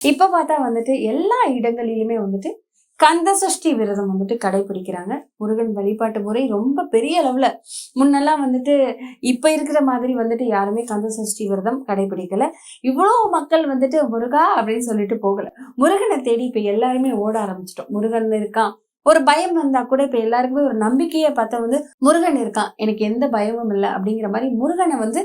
இப்ப பார்த்தா வந்துட்டு எல்லா இடங்களிலுமே வந்துட்டு கந்த சஷ்டி விரதம் வந்துட்டு கடைபிடிக்கிறாங்க. முருகன் வழிபாட்டு முறை ரொம்ப பெரிய அளவுல முன்னெல்லாம் வந்துட்டு இப்ப இருக்கிற மாதிரி வந்துட்டு யாருமே கந்த சஷ்டி விரதம் கடைபிடிக்கல. இவ்வளவு மக்கள் வந்துட்டு முருகா அப்படின்னு சொல்லிட்டு போகல. முருகனை தேடி இப்ப எல்லாருமே ஓட ஆரம்பிச்சிட்டோம். முருகன் இருக்கான். ஒரு பயம் வந்தா கூட இப்ப எல்லாருக்குமே ஒரு நம்பிக்கையை பார்த்தா வந்து முருகன் இருக்கான். எனக்கு எந்த பயமும் இல்லை அப்படிங்கிற மாதிரி முருகனை வந்து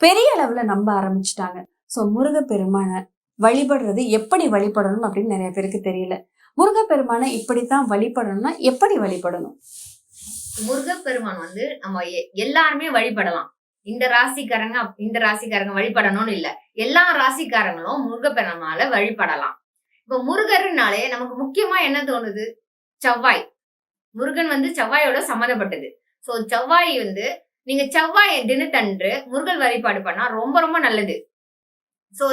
பெரிய அளவுல நம்ப ஆரம்பிச்சுட்டாங்க. சோ முருகப்பெருமான வழிபடுறது எப்படி வழிபடணும் அப்படின்னு நிறைய பேருக்கு தெரியல. முருகப்பெருமானை இப்படித்தான் வழிபடணும்னா எப்படி வழிபடணும்? முருகப்பெருமான் வந்து நம்ம எல்லாருமே வழிபடலாம். இந்த ராசிக்காரங்க வழிபடணும்னு இல்ல. எல்லா ராசிக்காரங்களும் முருகப்பெருமானால வழிபடலாம். இப்ப முருகர்னாலே நமக்கு முக்கியமா என்ன தோணுது? செவ்வாய். முருகன் வந்து செவ்வாயோட சம்மந்தப்பட்டது. சோ செவ்வாய் வந்து நீங்க செவ்வாய் தினத்தன்று முருகன் வழிபாடு பண்ணா ரொம்ப ரொம்ப நல்லது. சோ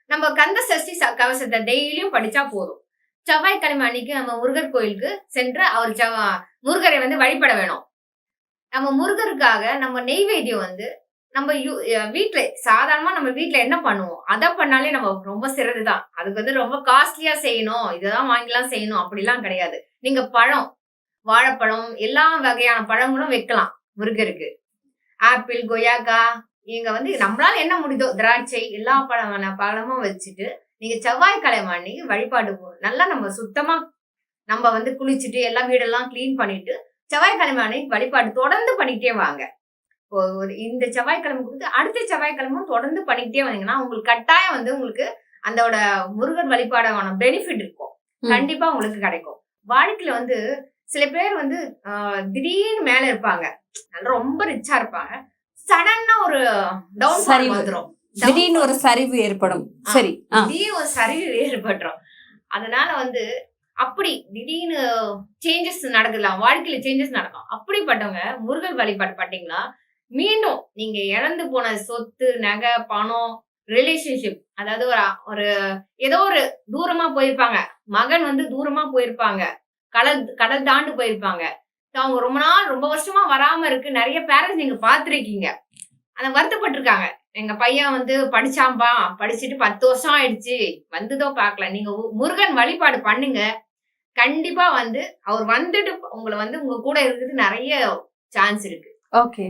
நம்ம கந்த சஷ்டி கவசத்தை டெய்லியும் படிச்சா போதும். செவ்வாய்க்கிழமை அன்னைக்கு நம்ம முருகர் கோயிலுக்கு சென்று அவர் முருகரை வந்து வழிபட வேணும். நம்ம முருகருக்காக நம்ம நெய்வேத்தியம் வந்து நம்ம வீட்டுல சாதாரணமா நம்ம வீட்டுல என்ன பண்ணுவோம் அதை பண்ணாலே நம்ம ரொம்ப சிறதுதான். அதுக்கு வந்து ரொம்ப காஸ்ட்லியா செய்யணும், இதெல்லாம் வாங்கிலாம் செய்யணும் அப்படிலாம் கிடையாது. நீங்க பழம், வாழைப்பழம், எல்லா வகையான பழங்களும் வைக்கலாம் முருகருக்கு. ஆப்பிள், கொய்யாக்கா, இங்க வந்து நம்மளால என்ன முடியுதோ திராட்சை எல்லா பழமும் வச்சுட்டு நீங்க செவ்வாய்க்கிழமை அன்னைக்கு வழிபாடு நல்லா நம்ம சுத்தமா நம்ம வந்து குளிச்சுட்டு எல்லா வீடெல்லாம் கிளீன் பண்ணிட்டு செவ்வாய்க்கிழமை அன்னைக்கு வழிபாடு தொடர்ந்து பண்ணிக்கிட்டே வாங்க. இந்த செவ்வாய்க்கிழமை கொடுத்து அடுத்த செவ்வாய்க்கிழமும் தொடர்ந்து பண்ணிக்கிட்டே வந்தீங்கன்னா உங்களுக்கு கட்டாயம் வந்து உங்களுக்கு அதோட முருகன் வழிபாடான பெனிஃபிட் இருக்கும். கண்டிப்பா உங்களுக்கு கிடைக்கும். வாழ்க்கையில வந்து சில பேர் வந்து திடீர்னு மேல இருப்பாங்க, ரொம்ப ரிச்சா இருப்பாங்க. சடனா ஒரு டவுன் வந்துடும், திடீர்னு ஒரு சரிவு ஏற்படும். சரி, திடீர்னு ஒரு சரிவு ஏற்பட்டுரும். அதனால வந்து அப்படி திடீர்னு சேஞ்சஸ் நடக்கலாம், வாழ்க்கையில சேஞ்சஸ் நடக்கும். அப்படிப்பட்டவங்க முருகன் வழிபாடு பண்ணீங்கன்னா மீண்டும் நீங்க இழந்து போன சொத்து, நகை, பணம், ரிலேஷன்ஷிப், அதாவது ஒரு ஏதோ ஒரு தூரமா போயிருப்பாங்க, மகன் வந்து தூரமா போயிருப்பாங்க, கடல் தாண்டு போயிருப்பாங்க, அவங்க ரொம்ப வருஷமா வராம இருக்கு. நிறைய பேரண்ட்ஸ் நீங்க பாத்திருக்கீங்க, அந்த வருத்தப்பட்டிருக்காங்க. எங்க பையன் வந்து படிச்சாம்பா, படிச்சுட்டு 10 வருஷம் ஆயிடுச்சு, வந்ததோ பாக்கல. நீங்க முருகன் வழிபாடு பண்ணுங்க, கண்டிப்பா வந்து அவர் வந்துட்டு உங்களை வந்து உங்க கூட இருக்கிறது நிறைய சான்ஸ் இருக்கு. ஓகே.